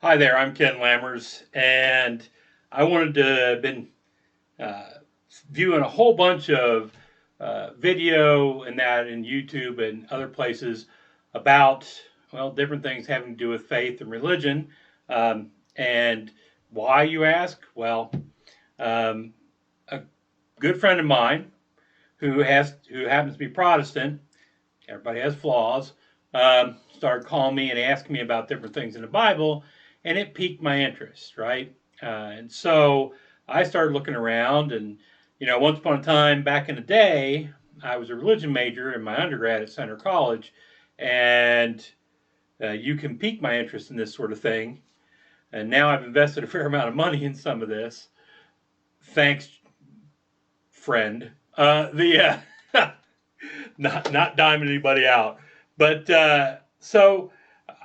Hi there, I'm Ken Lammers, and I wanted to been uh, viewing a whole bunch of video and that in YouTube and other places about different things having to do with faith and religion, and why you ask? Um, a good friend of mine who happens to be Protestant. Everybody has flaws. Started calling me and asking me about different things in the Bible, and it piqued my interest, right? And so I started looking around, and once upon a time back in the day, I was a religion major in my undergrad at Center College, and you can pique my interest in this sort of thing. And now I've invested a fair amount of money in some of this. Thanks, friend. The not diming anybody out. But so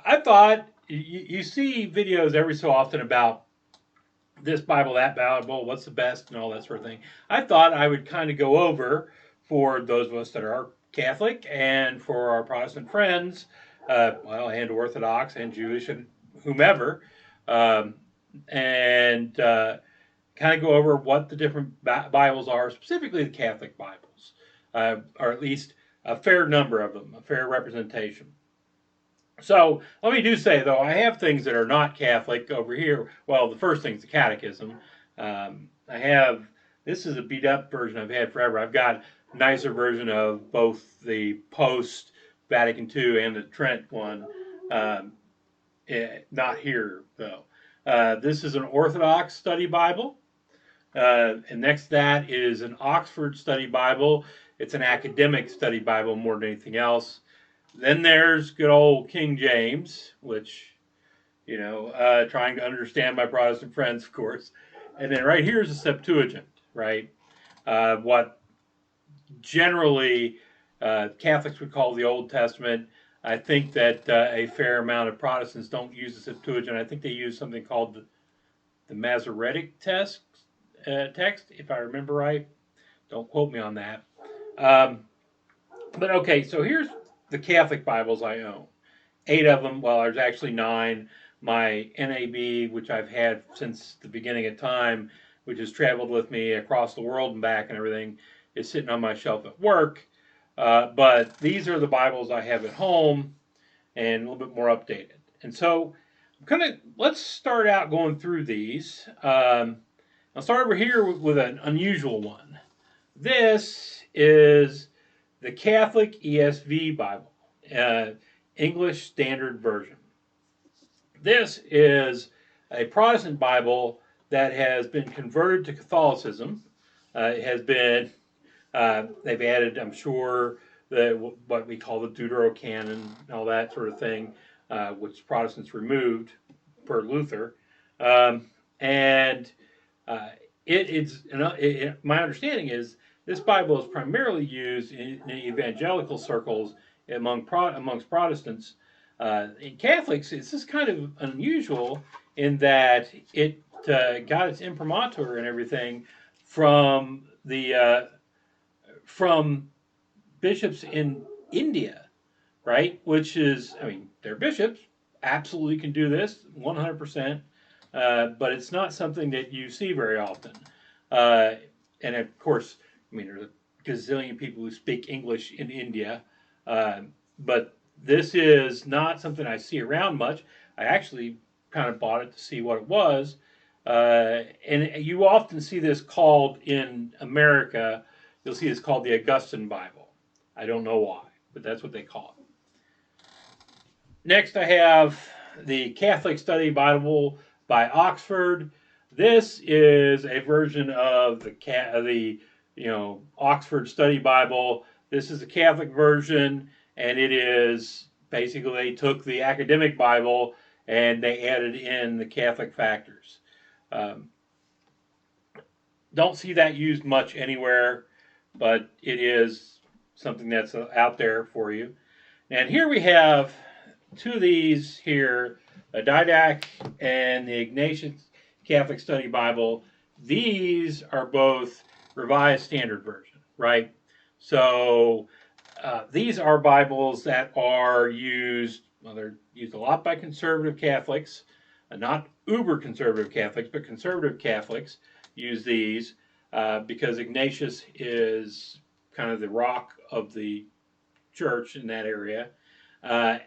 I thought you see videos every so often about this Bible, that Bible, what's the best, and all that sort of thing. I thought I would kind of go over for those of us that are Catholic and for our Protestant friends, and Orthodox and Jewish and whomever, um, and kind of go over what the different Bibles are, specifically the Catholic Bibles, or at least a fair number of them, a fair representation. So let me do say, though, I have things that are not Catholic over here. Well, the first thing is the Catechism. I have, this is a beat up version I've had forever. I've got a nicer version of both the post Vatican II and the Trent one. Um, Not here, though. This is an Orthodox study Bible. And next to that is an Oxford Study Bible. It's an academic study Bible more than anything else. Then there's good old King James, which, trying to understand my Protestant friends, of course. And then right here is a Septuagint, right? What generally Catholics would call the Old Testament. I think that a fair amount of Protestants don't use the Septuagint. I think they use something called the Masoretic text, if I remember right. Don't quote me on that. Um, but okay, so here's the Catholic Bibles I own. 8 of them. Well, there's actually 9. My NAB, which I've had since the beginning of time, which has traveled with me across the world and back and everything, is sitting on my shelf at work. But these are the Bibles I have at home and a little bit more updated. And so, let's start out going through these. I'll start over here with an unusual one. This is the Catholic ESV Bible, uh, English Standard Version. This is a Protestant Bible that has been converted to Catholicism. It has been, they've added, I'm sure, what we call the Deuterocanon and all that sort of thing, which Protestants removed per Luther. And my understanding is this Bible is primarily used in evangelical circles amongst Protestants. In Catholics, it's just kind of unusual in that it got its imprimatur and everything from from bishops in India, right? Which is, I mean, they're bishops, absolutely can do this, 100%, but it's not something that you see very often. Uh, and of course, I mean, there's a gazillion people who speak English in India, uh, but this is not something I see around much. I actually kind of bought it to see what it was. And you often see this called in America, you'll see this called the Augustine Bible. I don't know why, but that's what they call it. Next, I have the Catholic Study Bible by Oxford. This is a version of the Oxford Study Bible. This is the Catholic version, and it is basically they took the academic Bible and they added in the Catholic factors. Um, don't see that used much anywhere, but it is something that's out there for you. And here we have 2 of these here, a Didac and the Ignatius Catholic Study Bible. These are both Revised Standard Version, right? So these are Bibles that are used, well, they're used a lot by conservative Catholics. not uber conservative Catholics, but conservative Catholics use these because Ignatius is kind of the rock of the church in that area. Uh,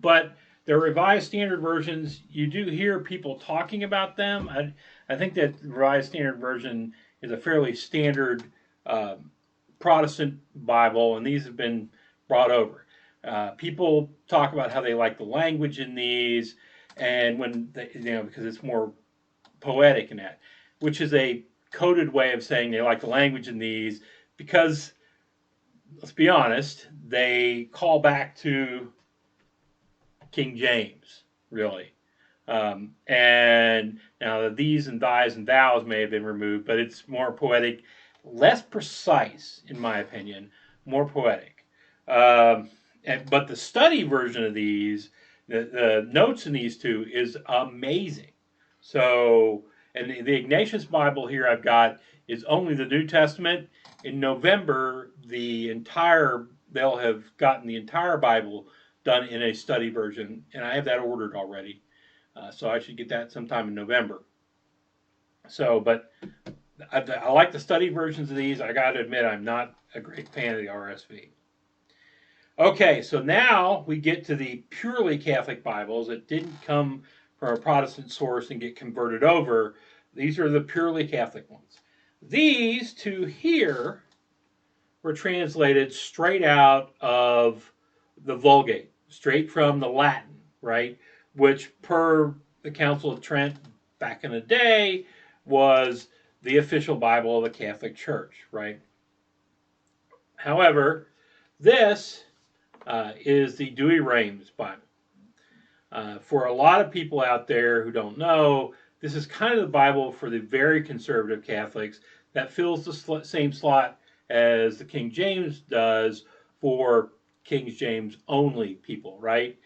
but the Revised Standard Versions, you do hear people talking about them. I think that the Revised Standard Version is a fairly standard Protestant Bible, and these have been brought over. People talk about how they like the language in these, and when they, because it's more poetic in that, which is a coded way of saying they like the language in these because, let's be honest, they call back to King James, really. And now the these and thys and thous may have been removed, but it's more poetic, less precise, in my opinion, more poetic. But the study version of these, the notes in these two, is amazing. So, and the Ignatius Bible here I've got is only the New Testament. In November, they'll have gotten the entire Bible done in a study version, and I have that ordered already. So I should get that sometime in November. So, but I like the study versions of these. I got to admit, I'm not a great fan of the RSV. Okay, so now we get to the purely Catholic Bibles that didn't come from a Protestant source and get converted over. These are the purely Catholic ones. These two here were translated straight out of the Vulgate, straight from the Latin, right? Which, per the Council of Trent back in the day, was the official Bible of the Catholic Church, right? However, this is the Douay-Rheims Bible. For a lot of people out there who don't know, this is kind of the Bible for the very conservative Catholics that fills the same slot as the King James does for King James only people, right?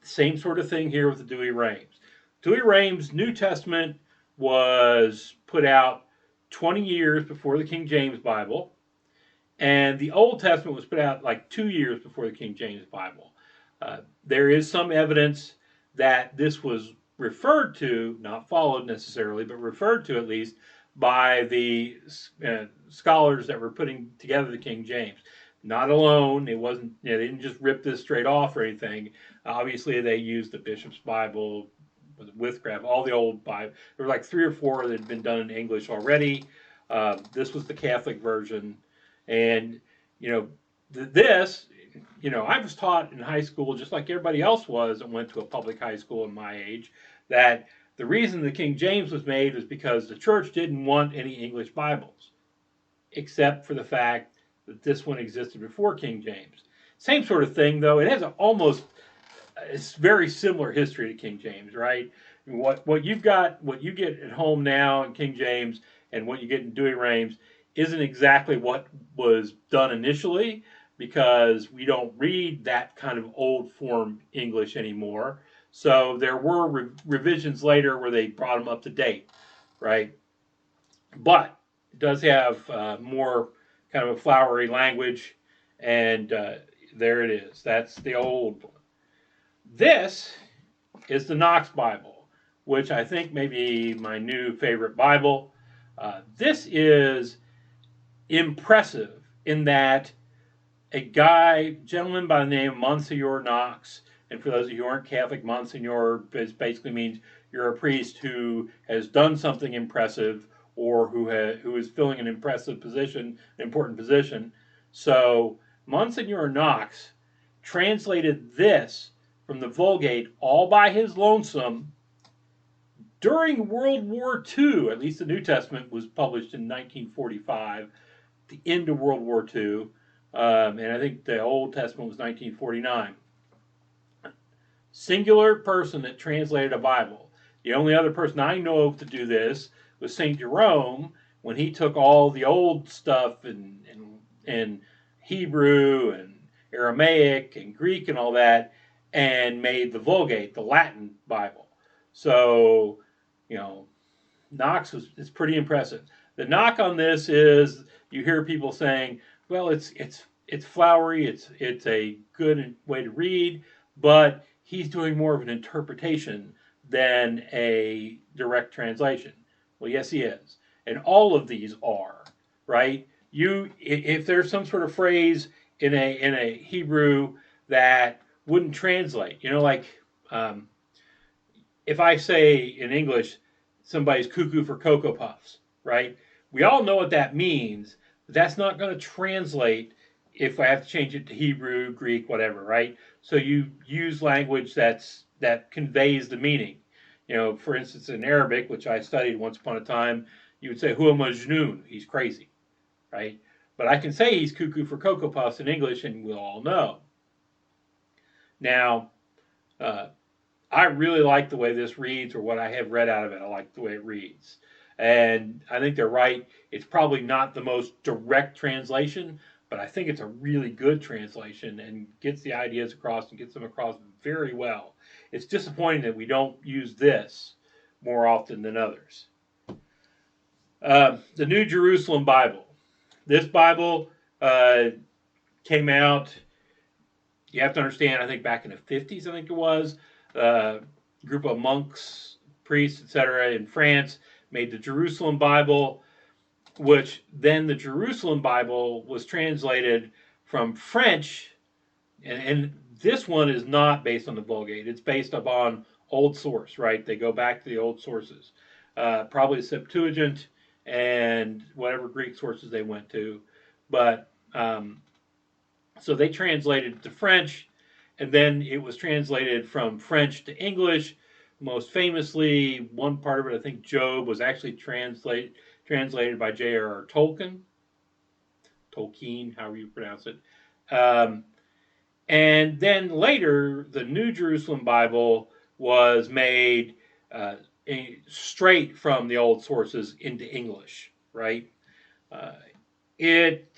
Same sort of thing here with the Douay-Rheims. Douay-Rheims New Testament was put out 20 years before the King James Bible, and the Old Testament was put out like 2 years before the King James Bible. There is some evidence that this was referred to, not followed necessarily, but referred to at least by the scholars that were putting together the King James. Not alone. It wasn't. They didn't just rip this straight off or anything. Obviously, they used the Bishop's Bible, Withcraft, all the old Bible. There were like 3 or 4 that had been done in English already. This was the Catholic version, and this. I was taught in high school, just like everybody else was that went to a public high school in my age, that the reason the King James was made was because the church didn't want any English Bibles, except for the fact that this one existed before King James. Same sort of thing, though. It has it's very similar history to King James, right? What you get at home now in King James and what you get in Douay-Rheims isn't exactly what was done initially, because we don't read that kind of old form English anymore. So there were revisions later where they brought them up to date, right? But it does have more kind of a flowery language, and there it is. That's the old one. This is the Knox Bible, which I think may be my new favorite Bible. This is impressive in that a gentleman by the name of Monseor Knox, and for those of you who aren't Catholic, Monsignor basically means you're a priest who has done something impressive or who is filling an impressive position, an important position. So Monsignor Knox translated this from the Vulgate all by his lonesome during World War II. At least the New Testament was published in 1945, the end of World War II. And I think the Old Testament was 1949. Singular person that translated a Bible. The only other person I know of to do this was St. Jerome, when he took all the old stuff in Hebrew and Aramaic and Greek and all that and made the Vulgate, the Latin Bible. So, Knox is pretty impressive. The knock on this is you hear people saying, well, it's flowery, it's a good way to read, but he's doing more of an interpretation than a direct translation. Well, yes, he is. And all of these are, right? If there's some sort of phrase in a Hebrew that wouldn't translate, like um, if I say in English, somebody's cuckoo for Cocoa Puffs, right? We all know what that means, but that's not going to translate if I have to change it to Hebrew, Greek, whatever, right? So you use language that conveys the meaning. For instance, in Arabic, which I studied once upon a time, you would say "Huwa majnoon," he's crazy, right? But I can say he's cuckoo for Cocoa Puffs in English, and we'll all know. Now, uh, I really like the way this reads, or what I have read out of it. I like the way it reads. And I think they're right. It's probably not the most direct translation, but I think it's a really good translation and gets the ideas across and gets them across very well. It's disappointing that we don't use this more often than others. The New Jerusalem Bible. This Bible came out, you have to understand, I think back in the 50s, I think it was. A group of monks, priests, etc., in France made the Jerusalem Bible, which then the Jerusalem Bible was translated from French, and this one is not based on the Vulgate. It's based upon old source, right? They go back to the old sources, probably Septuagint and whatever Greek sources they went to, but so they translated it to French, and then it was translated from French to English. Most famously, one part of it, I think Job, was actually translated by J.R.R. Tolkien, however you pronounce it. And then later, the New Jerusalem Bible was made straight from the old sources into English, right? Uh, it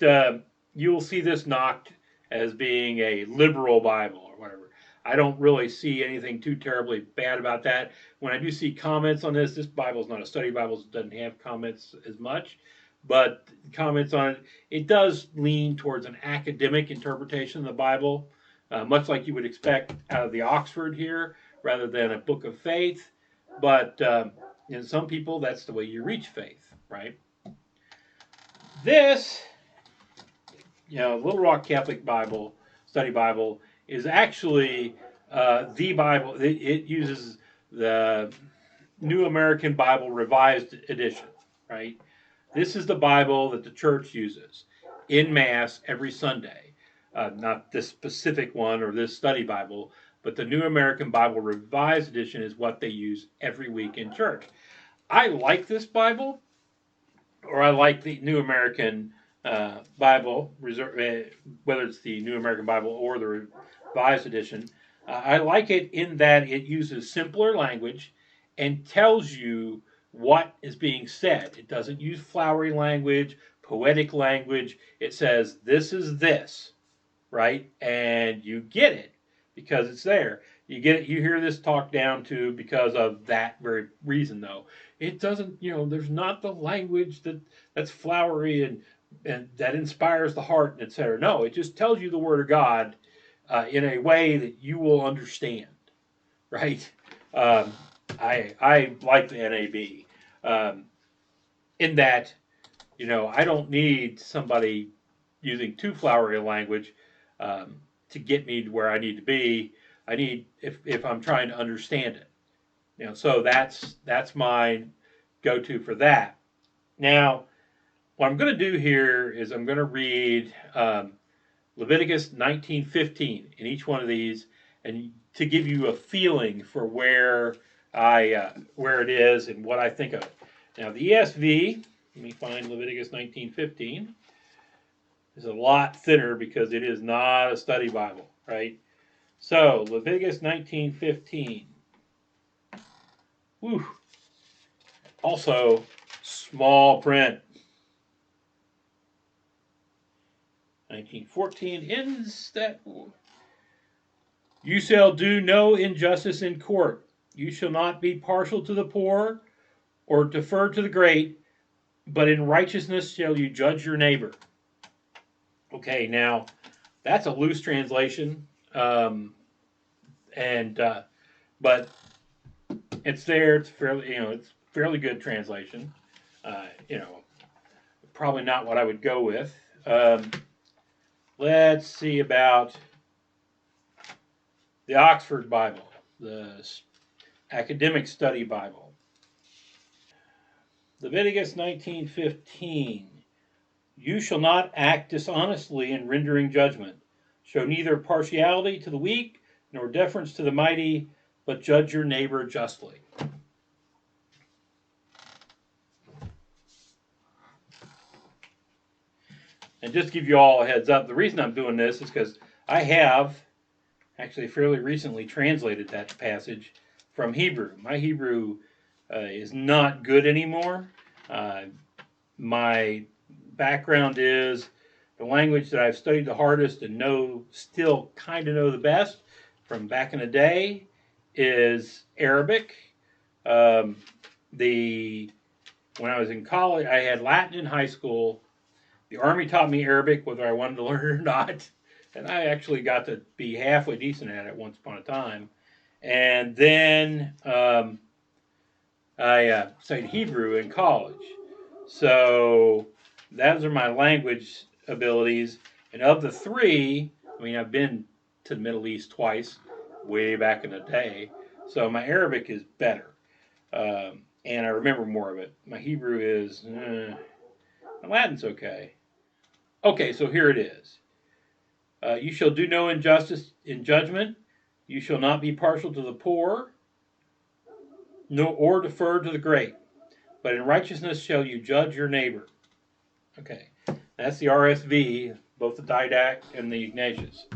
You'll see this knocked as being a liberal Bible or whatever. I don't really see anything too terribly bad about that. When I do see comments on this Bible is not a study Bible, so it doesn't have comments as much, but comments on it, it does lean towards an academic interpretation of the Bible, much like you would expect out of the Oxford here, rather than a book of faith. But in some people, that's the way you reach faith, right? This Little Rock Catholic Bible, Study Bible, is actually the Bible. It uses the New American Bible Revised Edition, right? This is the Bible that the church uses in Mass every Sunday. Not this specific one or this study Bible, but the New American Bible Revised Edition is what they use every week in church. I like this Bible, or I like the New American Bible, whether it's the New American Bible or the Revised Edition. I like it in that it uses simpler language and tells you what is being said. It doesn't use flowery language, poetic language. It says, this is this, right? And you get it because it's there. You get it, you hear this talked down to because of that very reason, though. It doesn't, there's not the language that's flowery and that inspires the heart, etc. No, it just tells you the Word of God in a way that you will understand, right? I like the NAB in that, I don't need somebody using too flowery a language to get me to where I need to be. I need if I'm trying to understand it. So that's my go-to for that. Now, what I'm going to do here is I'm going to read Leviticus 19:15 in each one of these, and to give you a feeling for where it is and what I think of it. Now, the ESV. Let me find Leviticus 19:15. It's a lot thinner because it is not a study Bible, right? So Leviticus 19:15. Whew. Also, small print. 19:14 ends that. You shall do no injustice in court. You shall not be partial to the poor or defer to the great, but in righteousness shall you judge your neighbor. Okay, now that's a loose translation, but it's there. It's fairly, it's fairly good translation. You know, probably not what I would go with. Let's see about the Oxford Bible, the Academic Study Bible. Leviticus 19:15. You shall not act dishonestly in rendering judgment. Show neither partiality to the weak nor deference to the mighty, but judge your neighbor justly. And just to give you all a heads up, the reason I'm doing this is because I have actually fairly recently translated that passage from Hebrew. My Hebrew is not good anymore. My background is the language that I've studied the hardest and still kind of know the best from back in the day is Arabic. Um, when I was in college, I had Latin in high school. The Army taught me Arabic, whether I wanted to learn it or not, and I actually got to be halfway decent at it once upon a time. And then I studied Hebrew in college. So those are my language abilities. And of the three, I mean, I've been to the Middle East twice, way back in the day. So my Arabic is better. And I remember more of it. My Hebrew is, my Latin's okay. Okay, so here it is. You shall do no injustice in judgment. You shall not be partial to the poor, or defer to the great. But in righteousness shall you judge your neighbor. Okay, that's the RSV, both the Didact and the Ignatius.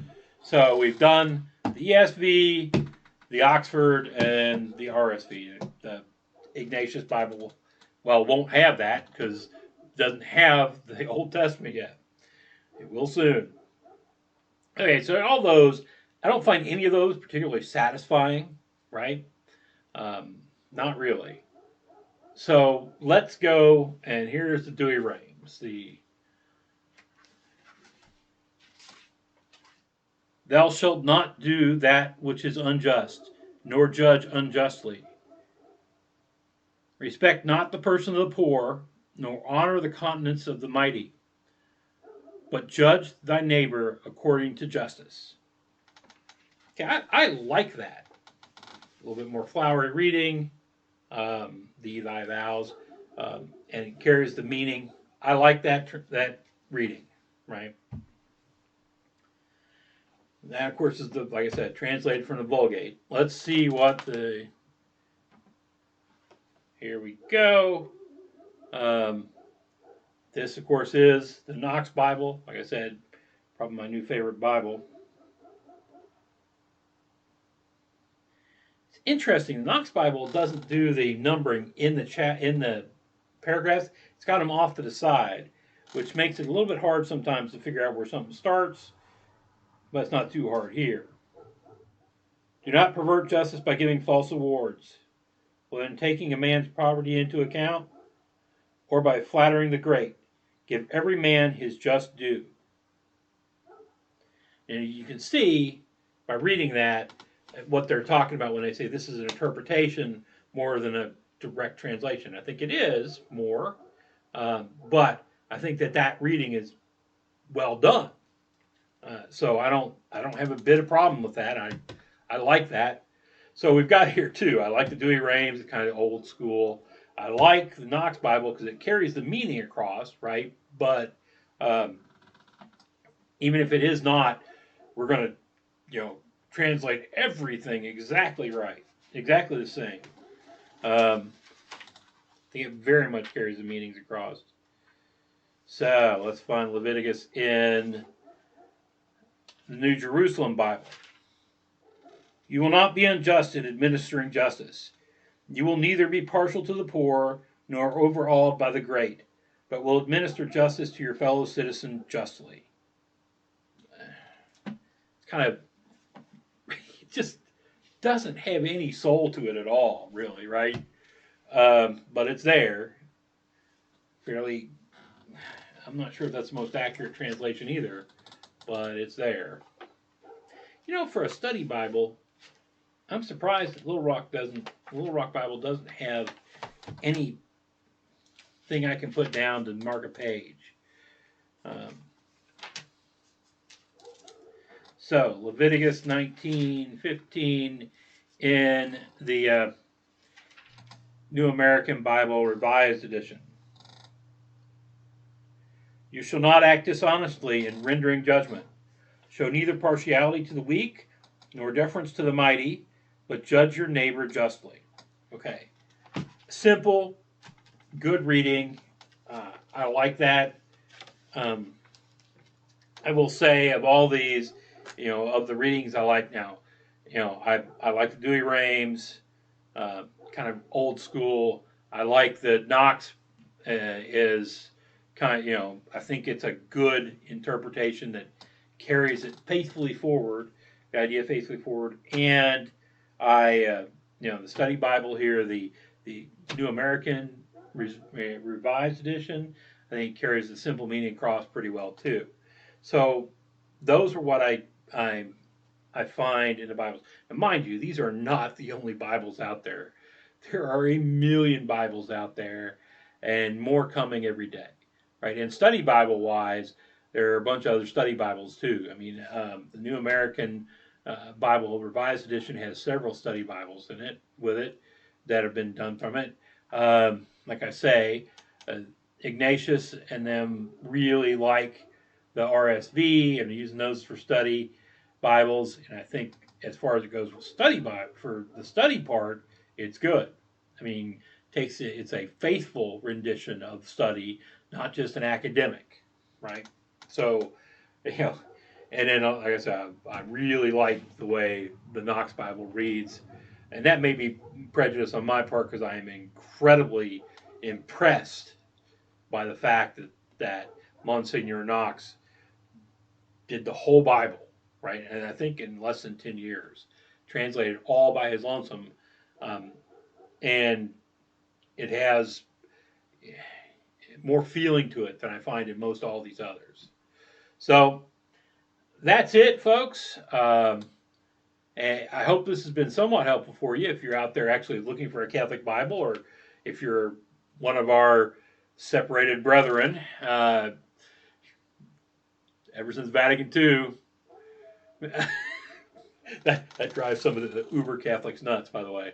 So we've done the ESV, the Oxford, and the RSV. The Ignatius Bible, well, won't have that because it doesn't have the Old Testament yet. It will soon. Okay, so all those, I don't find any of those particularly satisfying, right? Not really. So let's go, and here's the Dewey Rames. Thou shalt not do that which is unjust, nor judge unjustly. Respect not the person of the poor, nor honor the countenance of the mighty, but judge thy neighbor according to justice. Okay, I like that. A little bit more flowery reading, thee, thy, thous, and it carries the meaning. I like that reading, right? That, of course, is like I said, translated from the Vulgate. Let's see what the. Here we go. This, of course, is the Knox Bible. Like I said, probably my new favorite Bible. It's interesting. The Knox Bible doesn't do the numbering in the paragraphs. It's got them off to the side, which makes it a little bit hard sometimes to figure out where something starts, but it's not too hard here. Do not pervert justice by giving false awards, when taking a man's poverty into account, or by flattering the great. Give every man his just due. And you can see by reading that what they're talking about when they say this is an interpretation more than a direct translation. I think it is more, but I think that reading is well done. So I don't have a bit of problem with that. I like that. So we've got here too. I like the Dewey Rames, kind of old school. I like the Knox Bible because it carries the meaning across, right? But even if it is not, we're going to, translate everything exactly right, exactly the same. I think it very much carries the meanings across. So let's find Leviticus in the New Jerusalem Bible. You will not be unjust in administering justice. You will neither be partial to the poor nor overawed by the great, but will administer justice to your fellow citizen justly. It's kind of, it just doesn't have any soul to it at all, really, right? But it's there. Fairly, I'm not sure if that's the most accurate translation either, but it's there. For a study Bible, I'm surprised that Little Rock Bible doesn't have anything I can put down to mark a page. Um, so Leviticus 19:15 in the New American Bible Revised Edition. You shall not act dishonestly in rendering judgment. Show neither partiality to the weak nor deference to the mighty, but judge your neighbor justly. Okay. Simple, good reading. I like that. Um, I will say of all these, of the readings I like now, I like the Dewey Rames, kind of old school. I like the Knox is kind of, I think it's a good interpretation that carries it faithfully forward, the idea faithfully forward. And the study Bible here, the New American Revised Edition, I think carries the simple meaning across pretty well too. So those are what I find in the Bibles. And mind you, these are not the only Bibles out there. There are a million Bibles out there, and more coming every day, right? And study Bible wise, there are a bunch of other study Bibles too. I mean, the New American Bible Revised Edition has several study Bibles in it with it that have been done from it. Like I say, Ignatius and them really like the RSV and using those for study Bibles. And I think as far as it goes with study Bible, for the study part, it's good. I mean, it's a faithful rendition of study, not just an academic, right? So, and then like I said, I really like the way the Knox Bible reads, and that may be prejudice on my part because I am incredibly impressed by the fact that Monseor Knox did the whole Bible, right? And I think in less than 10 years, translated all by his lonesome. Um, and it has more feeling to it than I find in most all these others. So that's it, folks. And I hope this has been somewhat helpful for you if you're out there actually looking for a Catholic Bible, or if you're one of our separated brethren. Ever since Vatican II, that drives some of the uber Catholics nuts, by the way.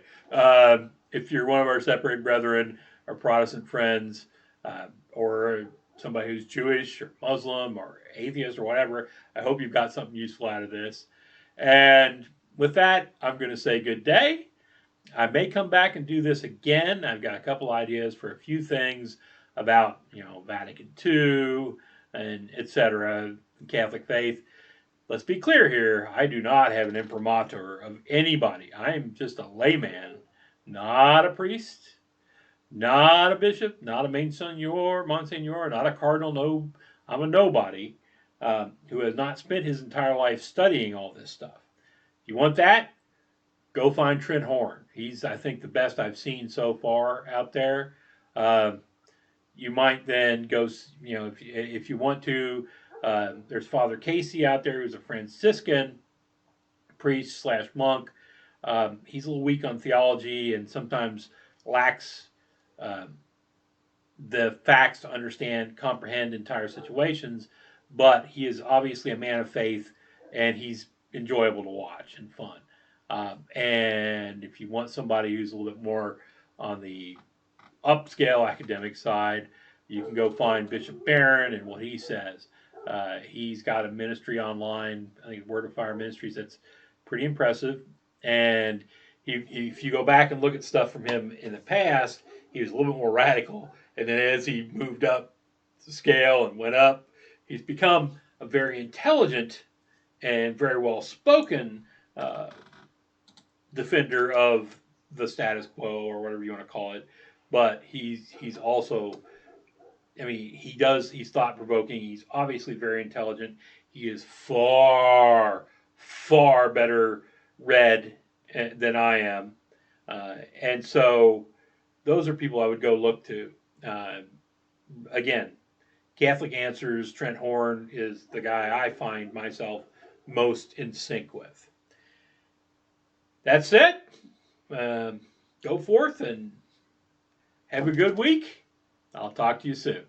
If you're one of our separated brethren, our Protestant friends, or somebody who's Jewish or Muslim or atheist or whatever, I hope you've got something useful out of this. And with that, I'm going to say good day. I may come back and do this again. I've got a couple ideas for a few things about, Vatican II and etc. Catholic faith. Let's be clear here. I do not have an imprimatur of anybody. I am just a layman, not a priest, not a bishop, not a Monsignor, not a cardinal. No, I'm a nobody who has not spent his entire life studying all this stuff. If you want that, go find Trent Horn. He's, I think, the best I've seen so far out there. You might then go, if you want to. There's Father Casey out there who's a Franciscan priest slash monk. He's a little weak on theology and sometimes lacks the facts to comprehend entire situations, but he is obviously a man of faith and he's enjoyable to watch and fun. And if you want somebody who's a little bit more on the upscale academic side, you can go find Bishop Barron and what he says. He's got a ministry online, I think Word of Fire Ministries, that's pretty impressive. And if you go back and look at stuff from him in the past, he was a little bit more radical. And then as he moved up the scale and went up, he's become a very intelligent and very well spoken defender of the status quo or whatever you want to call it. But he's also, he's thought provoking. He's obviously very intelligent. He is far, far better read than I am. And so those are people I would go look to. Again, Catholic Answers, Trent Horn is the guy I find myself most in sync with. that's it. Go forth and have a good week. I'll talk to you soon.